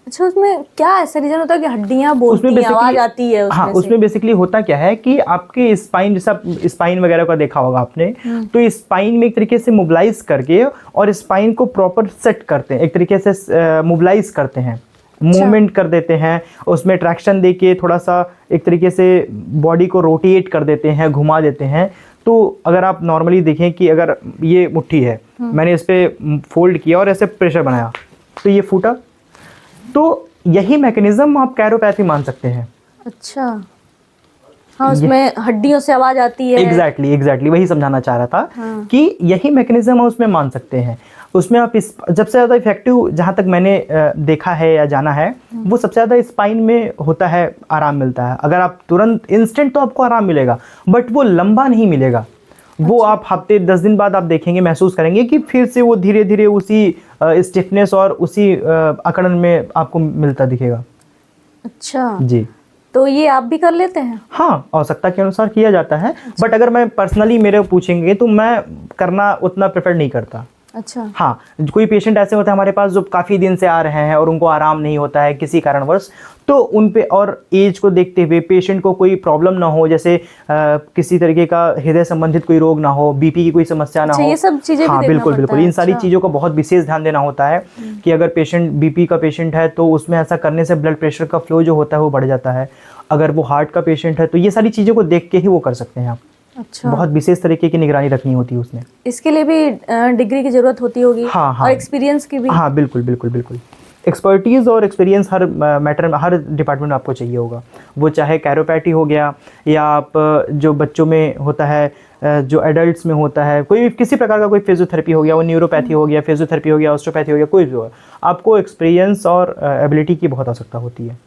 अच्छा, उसमें क्या ऐसा रीजन होता है कि हड्डियां बोलती हैं, आवाज आती है उसमें हाँ, से? उसमें बेसिकली होता क्या है कि आपके स्पाइन, जैसा स्पाइन वगैरह का देखा होगा आपने, तो स्पाइन में एक तरीके से मोबिलाइज करके और स्पाइन को प्रॉपर सेट करते हैं, एक तरीके से मोबिलाइज करते हैं, अच्छा। मूवमेंट कर देते हैं, उसमें ट्रैक्शन देके थोड़ा सा एक तरीके से बॉडी को रोटेट कर देते हैं, घुमा देते हैं। तो अगर आप नॉर्मली देखें कि अगर ये मुट्ठी है, मैंने इस पर फोल्ड किया और ऐसे प्रेशर बनाया तो ये फूटा, तो यही मैकेनिज्म आप कैरोपैथी मान सकते हैं। अच्छा, हाँ, उसमें हड्डियों से आवाज आती है। एग्जैक्टली वही समझाना चाह रहा था। हाँ। कि यही मैकेनिज्म हम उसमें मान सकते हैं। उसमें आप इस सबसे ज़्यादा इफेक्टिव जहाँ तक मैंने देखा है या जाना है, वो सबसे ज़्यादा स्पाइन में होता है, आराम मिलता है। अगर आप तुरंत इंस्टेंट तो आपको आराम मिलेगा, बट वो लंबा नहीं मिलेगा। वो आप हफ्ते 10 दिन बाद आप देखेंगे, महसूस करेंगे कि फिर से वो धीरे धीरे उसी स्टिफनेस और उसी अकड़न में आपको मिलता दिखेगा। अच्छा, जी तो ये आप भी कर लेते हैं? हाँ, आवश्यकता के अनुसार किया जाता है। बट अगर मैं पर्सनली मेरे को पूछेंगे तो मैं करना उतना प्रेफर नहीं करता। अच्छा। हाँ, कोई पेशेंट ऐसे होते हैं हमारे पास जो काफ़ी दिन से आ रहे हैं और उनको आराम नहीं होता है किसी कारणवश, तो उन पे और एज को देखते हुए पेशेंट को कोई प्रॉब्लम ना हो, जैसे किसी तरीके का हृदय संबंधित कोई रोग ना हो, बीपी की कोई समस्या ना अच्छा, हो। ये सब चीजें भी हाँ, देखना बिल्कुल पड़ता बिल्कुल, है। इन सारी अच्छा। चीज़ों का बहुत विशेष ध्यान देना होता है कि अगर पेशेंट बीपी का पेशेंट है तो उसमें ऐसा करने से ब्लड प्रेशर का फ्लो जो होता है वो बढ़ जाता है। अगर वो हार्ट का पेशेंट है तो ये सारी चीज़ों को देख के ही वो कर सकते हैं आप। अच्छा, बहुत विशेष तरीके की निगरानी रखनी होती है उसमें। इसके लिए भी डिग्री की जरूरत होती होगी? हाँ हाँ और एक्सपीरियंस की भी? हाँ, बिल्कुल बिल्कुल बिल्कुल। एक्सपर्टीज़ और एक्सपीरियंस हर मैटर में, हर डिपार्टमेंट में आपको चाहिए होगा। वो चाहे कैरोपैथी हो गया, या आप जो बच्चों में होता है, जो एडल्ट्स में होता है, कोई किसी प्रकार का कोई फिजियोथेरेपी हो गया, वो न्यूरोपैथी हो गया, फिजियोथेरेपी हो गया, ऑस्टियोपैथी हो गया, कोई भी हो, आपको एक्सपीरियंस और एबिलिटी की बहुत आवश्यकता होती है।